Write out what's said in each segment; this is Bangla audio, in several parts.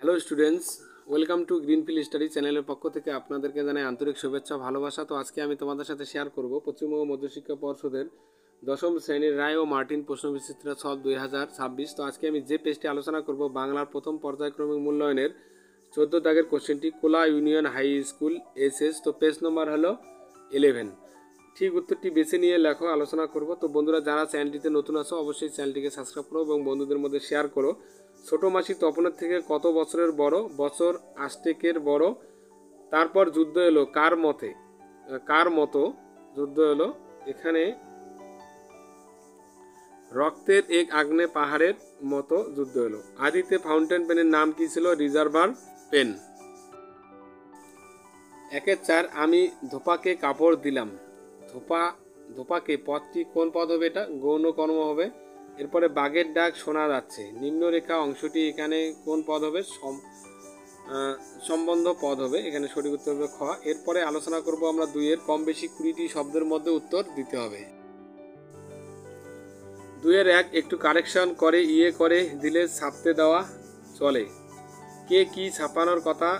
Hello students, welcome to greenfield study চ্যানেলের পক্ষ থেকে আপনাদেরকে জানাই আন্তরিক শুভেচ্ছা ভালোবাসা। তো আজকে আমি তোমাদের সাথে শেয়ার করব পশ্চিমবঙ্গ মধ্যশিক্ষা পর্ষদের দশম শ্রেণীর রায় ও মার্টিন প্রশ্নবিচিত্র সব 2026। তো আজকে আমি যে পেজটি আলোচনা করব বাংলার প্রথম পর্যায়ক্রমিক মূল্যায়নের 14 দাগের কোশ্চেনটি কোলা ইউনিয়ন হাই স্কুল এসএস। তো পেজ নম্বর হলো 11। ঠিক উত্তরটি বেছে নিয়ে লেখো, আলোচনা করব। তো বন্ধুরা, যারা চ্যানেলটিতে নতুন আছো অবশ্যই চ্যানেলটিকে সাবস্ক্রাইব করো এবং বন্ধুদের মধ্যে শেয়ার করো। ছোট মাসি তপনের থেকে কত বছরের বড়? বছর আষ্টেকের বড়। তারপর যুদ্ধ এলো কার মতো যুদ্ধ এলো? এখানে রক্তের এক আগ্নেয় পাহাড়ের মতো যুদ্ধ এলো। আদিতে ফাউন্টেন পেনের নাম কি ছিল? Reservoir pen. 1-4 আমি ধোপাকে কাপড় দিলাম। ধোপাকে পদটি কোন পদ হবে? এটা গৌণ কর্ম হবে। এরপরে বাঘের ডাক শোনা যাচ্ছে, নিম্নরেখা অংশটি এখানে কোন পদ হবে? সম্বন্ধ পদ হবে। এখানে সঠিক উত্তর হবে খ। এরপরে আলোচনা করব আমরা 2-এর কম বেশি 20টি শব্দের মধ্যে উত্তর দিতে হবে। 2-এর 1 একটু কারেকশন করে করে দিলে ছাপতে দেওয়া চলে। কে কি ছাপানোর কথা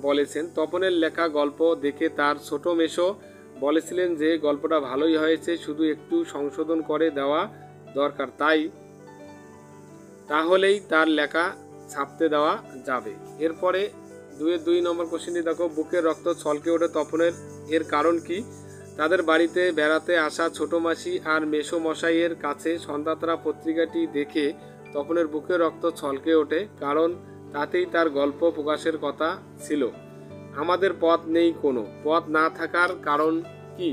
বলেছেন? তপনের লেখা গল্প দেখে তার ছোট মেশো বলেছিলেন যে গল্পটা ভালোই হয়েছে, শুধু একটু সংশোধন করে দেওয়া দরকার, তাহলেই তার লেখা ছাপতে দেওয়া যাবে। এরপরে 2-এর 2 নম্বর কোশ্চেনটি দেখো, বুকের রক্ত ছলকে ওঠে তপনের, এর কারণ কি? তাদের বাড়িতে বেড়াতে আসা ছোট মাসি আর মেসো মশাইয়ের কাছে সন্ধ্যাতারা পত্রিকাটি দেখে তপনের বুকের রক্ত ছলকে ওঠে, কারণ তাতেই তার গল্প প্রকাশের কথা ছিল। আমাদের পথ নেই, কোনো পথ না থাকার কারণ কি?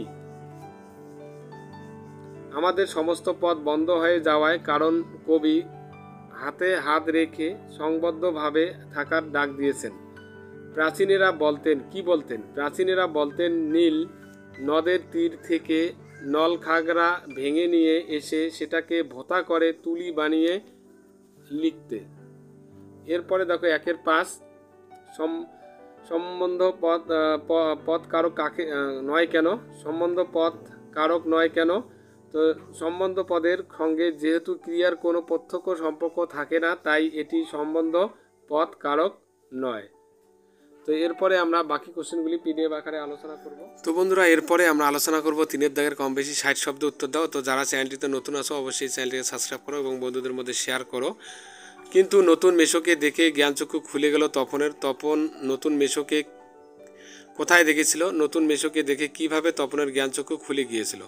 আমাদের সমস্ত পথ বন্ধ হয়ে যাওয়ায় কারণ কবি হাতে হাত রেখে সংবদ্ধভাবে থাকার ডাক দিয়েছেন। প্রাচীনেরা বলতেন, কি বলতেন? প্রাচীনেরা বলতেন নীল নদের তীর থেকে নলখাগড়া ভেঙে নিয়ে এসে সেটাকে ভোঁতা করে তুলি বানিয়ে লিখতে। এরপরে দেখো 1-এর 5 সম্বন্ধ পদ কারক কাকে নয় কেন? সম্বন্ধ পদ কারক নয় কেন? তো সম্বন্ধ পদের সঙ্গে যেহেতু ক্রিয়ার কোনো প্রত্যক্ষ সম্পর্ক থাকে না, তাই এটি সম্বন্ধ পদ কারক নয়। তো এরপরে আমরা বাকি কোশ্চেনগুলি পিডিএফ আকারে আলোচনা করব। তো বন্ধুরা, এরপরে আমরা আলোচনা করব 3-এর দাগের কম বেশি 60 শব্দ উত্তর দাও। তো যারা চ্যানেলটিতে নতুন আছো অবশ্যই চ্যানেলটিকে সাবস্ক্রাইব করো এবং বন্ধুদের মধ্যে শেয়ার করো। কিন্তু নতুন মেশোকে দেখে জ্ঞানচক্ষু খুলে গেল তপনের। তপন নতুন মেশোকে কোথায় দেখেছিল? নতুন মেশোকে দেখে কিভাবে তপনের জ্ঞানচক্ষু খুলে গিয়েছিল?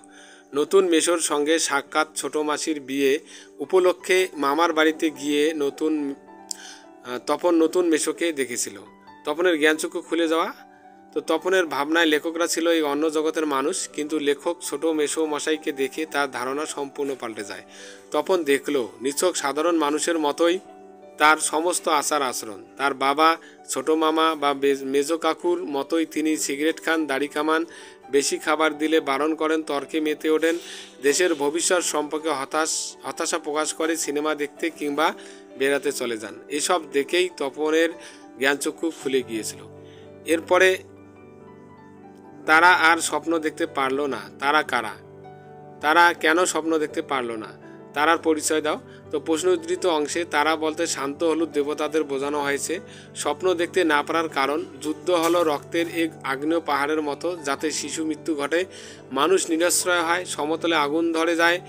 নতুন মেশোর সঙ্গে সাক্ষাৎ ছোট মাসির বিয়ে উপলক্ষে মামার বাড়িতে গিয়ে তপন নতুন মেশোকে দেখেছিল। তপনের জ্ঞানচক্ষু খুলে যাওয়া। তো তপনের ভাবনায় লেখকরা ছিল এই অন্য জগতের মানুষ, কিন্তু লেখক ছোট মেশো মশাইকে দেখে তার ধারণা সম্পূর্ণ পাল্টে যায়। তপন দেখল নিছক সাধারণ মানুষের মতোই তার সমস্ত আচার আচরণ। তার বাবা, ছোট মামা বা মেজো কাকুর মতোই তিনি সিগারেট খান, দাড়ি কামান, বেশি খাবার দিলে বারণ করেন, তর্কে মেতে ওঠেন, দেশের ভবিষ্যৎ সম্পর্কে হতাশা প্রকাশ করে, সিনেমা দেখতে কিংবা বেড়াতে চলে যান। এসব দেখেই তপনের জ্ঞানচক্ষু খুলে গিয়েছিল। এরপরে তারা আর স্বপ্ন দেখতে পারল না। তারা কারা? তারা কেন স্বপ্ন দেখতে পারল না? তারার পরিচয় দাও। তো প্রশ্ন উদ্ধৃত অংশে তারা বলতে শান্ত হলুদ দেবতাদের বোঝানো হয়েছে। স্বপ্ন দেখতে না পারার কারণ, যুদ্ধ হলো রক্তের এক আগ্নেয় পাহাড়ের মতো, যাতে শিশু মৃত্যু ঘটে, মানুষ নিরাশ্রয় হয়, সমতলে আগুন ধরে যায়।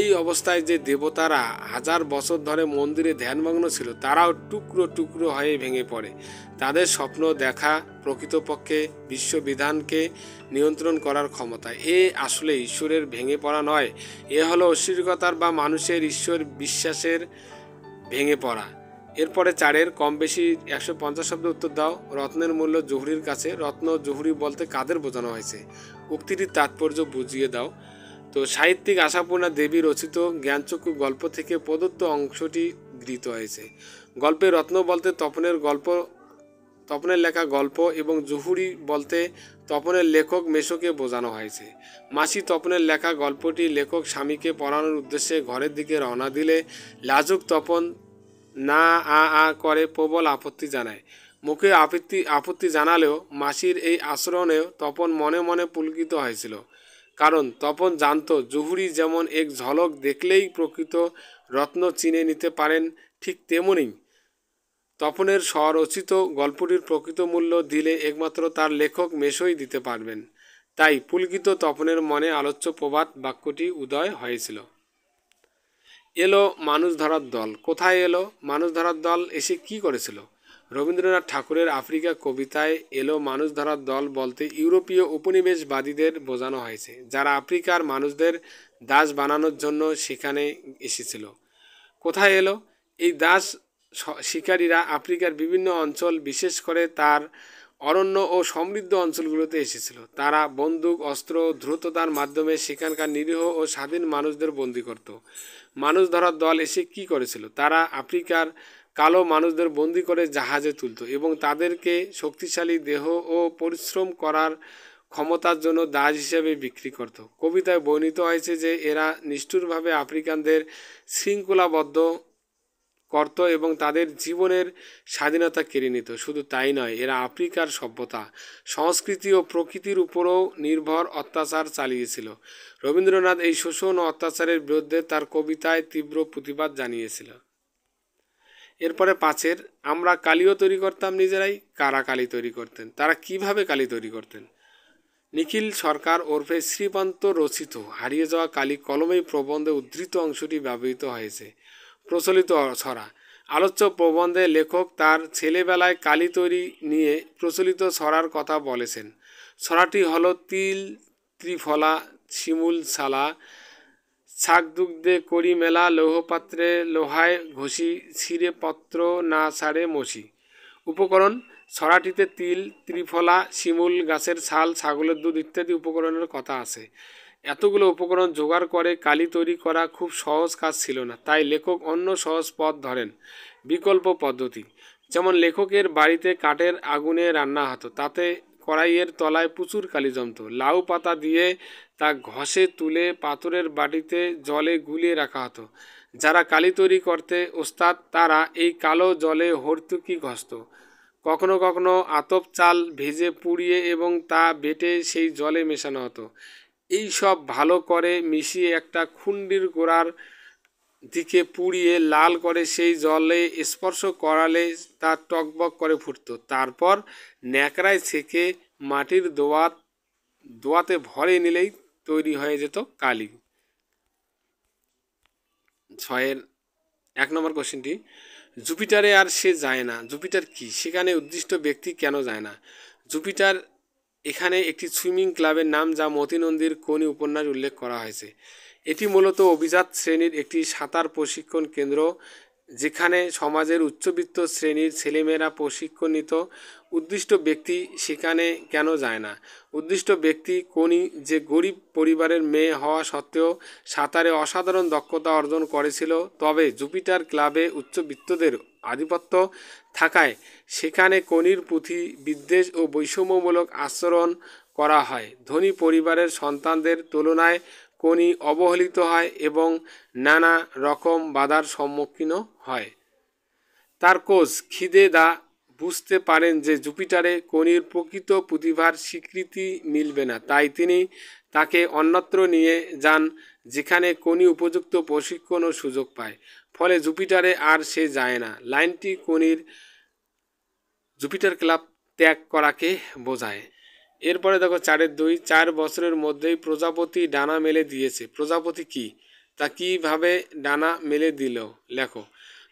এই অবস্থায় যে দেবতারা হাজার বছর ধরে মন্দিরে ধ্যানমগ্ন ছিল, তারাও টুকরো টুকরো হয়ে ভেঙে পড়ে। তাদের স্বপ্ন দেখা প্রকৃতপক্ষে বিশ্ববিধানকে নিয়ন্ত্রণ করার ক্ষমতা। এ আসলে ঈশ্বরের ভেঙে পড়া নয়, এ হলো ঐশ্বরিকতার বা মানুষের ঈশ্বর বিশ্বাসের ভেঙে পড়া। এরপরে 4-এর কম বেশি 150 শব্দ উত্তর দাও। রত্নের মূল্য জহুরির কাছে। রত্ন জহুরি বলতে কাদের বোঝানো হয়েছে? উক্তিটির তাৎপর্য বুঝিয়ে দাও। তো সাহিত্যিক আশাপূর্ণা দেবী রচিত জ্ঞানচক্ষু গল্প থেকে প্রদত্ত অংশটি গৃহীত হয়েছে। গল্পে রত্ন বলতে তপনের লেখা গল্প এবং জহুরি বলতে তপনের লেখক মেশোকে বোঝানো হয়েছে। মাসি তপনের লেখা গল্পটি লেখক স্বামীকে পড়ানোর উদ্দেশ্যে ঘরের দিকে রওনা দিলে লাজুক তপন না আ করে প্রবল আপত্তি জানায়। মুখে আপত্তি জানালেও মাসির এই আচরণেও তপন মনে মনে পুলকিত হয়েছিল, কারণ তপন জানত জহুরি যেমন এক ঝলক দেখলেই প্রকৃত রত্ন চিনে নিতে পারেন, ঠিক তেমনি তপনের স্বরচিত গল্পটির প্রকৃত মূল্য দিলে একমাত্র তার লেখক মেশোই দিতে পারবেন। তাই পুলকিত তপনের মনে আলোচ্য প্রবাদ বাক্যটি উদয় হয়েছিল। এলো মানুষ ধরার দল। কোথায় এলো মানুষ ধরার দল? এসে কি করেছিল? রবীন্দ্রনাথ ঠাকুরের আফ্রিকা কবিতায় এলো মানুষ ধরার দল বলতে ইউরোপীয় উপনিবেশবাদীদের বোঝানো হয়েছে, যারা আফ্রিকার মানুষদের দাস বানানোর জন্য সেখানে এসেছিল। কোথায় এলো? এই দাস শিকারীরা আফ্রিকার বিভিন্ন অঞ্চল, বিশেষ করে তার অরণ্য ও সমৃদ্ধ অঞ্চলগুলোতে এসেছিল। তারা বন্দুক, অস্ত্র, দ্রুততার মাধ্যমে সেখানকার নিরীহ ও স্বাধীন মানুষদের বন্দী করত। মানুষ ধরার দল এসে কি করেছিল? তারা আফ্রিকার কালো মানুষদের বন্দী করে জাহাজে তুলত এবং তাদেরকে শক্তিশালী দেহ ও পরিশ্রম করার ক্ষমতার জন্য দাস হিসেবে বিক্রি করত। কবিতায় বর্ণিত হয়েছে যে এরা নিষ্ঠুরভাবে আফ্রিকানদের শৃঙ্খলাবদ্ধ করত এবং তাদের জীবনের স্বাধীনতা কেড়ে নিত। শুধু তাই নয়, এরা আফ্রিকার সভ্যতা, সংস্কৃতি ও প্রকৃতির উপরও নির্ভর অত্যাচার চালিয়েছিল। রবীন্দ্রনাথ এই শোষণ ও অত্যাচারের বিরুদ্ধে তার কবিতায় তীব্র প্রতিবাদ জানিয়েছিল। এরপরে পাঁচের, আমরা কালিও তৈরি করতাম নিজেরাই। কারা কালি তৈরি করতেন? তারা কিভাবে কালি তৈরি করতেন? নিখিল সরকার ওরফে শ্রীপান্ত রচিত হারিয়ে যাওয়া কালি কলমেই প্রবন্ধে উদ্ধৃত অংশটি ব্যবহৃত হয়েছে। প্রচলিত ছড়া। আলোচ্য প্রবন্ধে লেখক তার ছেলেবেলায় কালি তৈরি নিয়ে প্রচলিত ছড়ার কথা বলেছেন। ছড়াটি হলো: তিল ত্রিফলা শিমুল ছালা, ছাগদুগ্ধে করি মেলা, লৌহপাত্রে লোহায় ঘষি, ছিঁড়ে পত্র না ছাড়ে মসি। উপকরণ: ছড়াটিতে তিল, ত্রিফলা, শিমুল গাছের ছাল, ছাগলের দুধ ইত্যাদি উপকরণের কথা আছে। এতগুলো উপকরণ জোগাড় করে কালি তৈরি করা খুব সহজ কাজ ছিল না, তাই লেখক অন্য সহজ পথ ধরেন, বিকল্প পদ্ধতি। যেমন লেখকের বাড়িতে কাঠের আগুনে রান্না হতো, তাতে কড়াইয়ের তলায় প্রচুর কালি জমত। লাউ পাতা দিয়ে তা ঘষে তুলে পাথরের বাটিতে জলে গুলিয়ে রাখা হতো। যারা কালি তৈরি করতে ওস্তাদ তারা এই কালো জলে হর্তুকি ঘষত। কখনো কখনো আতপ চাল ভেজে পুড়িয়ে এবং তা বেটে সেই জলে মেশানো হতো। এই সব ভালো করে মিশিয়ে একটা খুন্ডির গোড়ার দিকে পুড়িয়ে লাল করে সেই জলে স্পর্শ করালে তা টকবক করে ফুটত। তারপর ন্যাকড়ায় ছেঁকে মাটির দোয়াতে ভরে নিলেই তৈরি হয়ে যেত কালি। 6-এর 1 নম্বর কোশ্চেনটি, জুপিটারে আর সে যায় না। জুপিটার কি? সেখানে উদ্দিষ্ট ব্যক্তি কেন যায় না? জুপিটার এখানে একটি সুইমিং ক্লাবের নাম, যা মতি নন্দীর কোনি উপন্যাস উল্লেখ করা হয়েছে। এটি মূলত অভিজাত শ্রেণীর একটি সাঁতার প্রশিক্ষণ কেন্দ্র, যেখানে সমাজের উচ্চবিত্ত শ্রেণীর ছেলেমেয়েরা প্রশিক্ষণ নিত। উদ্দিষ্ট ব্যক্তি সেখানে কেন যায় না? উদ্দিষ্ট ব্যক্তি কোনি, যে গরিব পরিবারের মেয়ে হওয়া সত্ত্বেও সাঁতারে অসাধারণ দক্ষতা অর্জন করেছিল। তবে জুপিটার ক্লাবে উচ্চবিত্তদের আধিপত্য থাকায় সেখানে কোনির প্রতি বিদ্বেষ ও বৈষম্যমূলক আচরণ করা হয়। ধনী পরিবারের সন্তানদের তুলনায় কোনি অবহেলিত হয় এবং নানা রকম বাধার সম্মুখীন হয়। তার কোচ খিদে দা বুঝতে পারেন যে জুপিটারে কোনির প্রকৃত প্রতিভার স্বীকৃতি মিলবে না, তাই তিনি তাকে অন্যত্র নিয়ে যান, যেখানে কোনি উপযুক্ত প্রশিক্ষণ ও সুযোগ পায়। ফলে জুপিটারে আর সে যায় না। লাইনটি কোনির জুপিটার ক্লাব ত্যাগ করাকে বোঝায়। এরপরে দেখো 4-এর 2, 4 বছরের মধ্যেই প্রজাপতি ডানা মেলে দিয়েছে। প্রজাপতি কি? তা কিভাবে ডানা মেলে দিল? লেখো।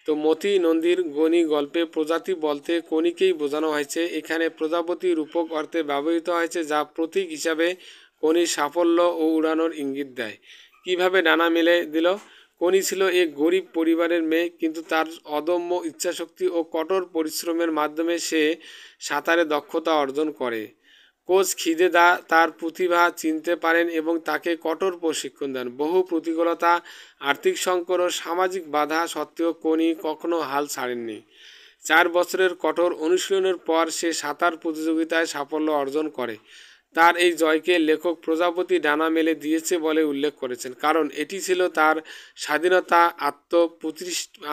তো মতি নন্দীর গণি গল্পে প্রজাতি বলতে কোনিকেই বোঝানো হয়েছে। এখানে প্রজাপতি রূপক অর্থে ব্যবহৃত হয়েছে, যা প্রতীক হিসাবে কোনির সাফল্য ও উড়ানোর ইঙ্গিত দেয়। কিভাবে ডানা মেলে দিল? কোনি ছিল এক গরিব পরিবারের মেয়ে, কিন্তু তার অদম্য ইচ্ছাশক্তি ও কঠোর পরিশ্রমের মাধ্যমে সে সাঁতারে দক্ষতা অর্জন করে। কোচ খিদে দা তার প্রতিভা চিনতে পারেন এবং তাকে কঠোর প্রশিক্ষণ দেন। বহু প্রতিকূলতা, আর্থিক সংকট ও সামাজিক বাধা সত্ত্বেও কোনি কখনো হাল ছাড়েননি। 4 বছরের কঠোর অনুশীলনের পর সে সাঁতার প্রতিযোগিতায় সাফল্য অর্জন করে। তার এই জয়কে লেখক প্রজাপতি ডানা মেলে দিয়েছে বলে উল্লেখ করেছেন, কারণ এটি ছিল তার স্বাধীনতা,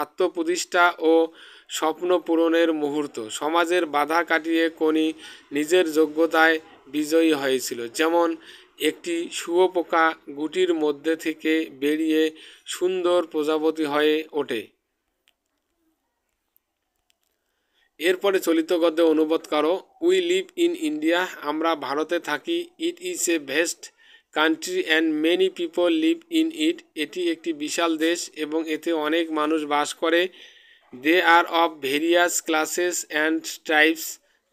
আত্মপ্রতিষ্ঠা ও স্বপ্ন পূরণের মুহূর্ত। সমাজের বাধা কাটিয়ে কোনি নিজের যোগ্যতায় বিজয়ী হয়েছিল, যেমন একটি শুঁয়োপোকা গুটির মধ্যে থেকে বেরিয়ে সুন্দর প্রজাপতি হয়ে ওঠে। এরপরে চলিত গদ্যে অনুবাদ করো। উই লিভ ইন ইন্ডিয়া, আমরা ভারতে থাকি। It is a vest country and many people live in it, এটি একটি বিশাল দেশ এবং এতে অনেক মানুষ বাস করে। They are of various classes and tribes,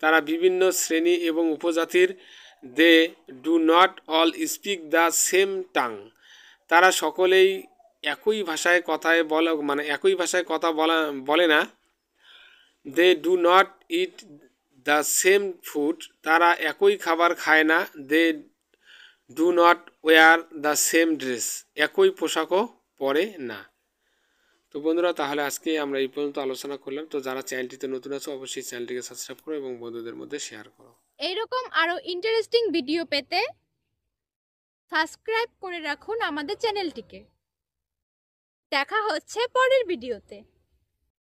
তারা বিভিন্ন শ্রেণী এবং উপজাতির। They do not all speak the same tongue, তারা সকলেই একই ভাষায় একই ভাষায় কথা বলে না। They do not eat the same food, তারা একই খাবার খায় না। They do not wear the same dress, একই পোশাকও পরে না। তো বন্ধুরা, তাহলে আজকে আমরা এই পর্যন্ত আলোচনা করলাম। তো যারা চ্যানেলটিতে নতুন আছে অবশ্যই চ্যানেলটিকে সাবস্ক্রাইব করো এবং বন্ধুদের মধ্যে শেয়ার করো। এইরকম আরো ইন্টারেস্টিং ভিডিও পেতে সাবস্ক্রাইব করে রাখুন আমাদের চ্যানেলটিকে। দেখা হচ্ছে পরের ভিডিওতে।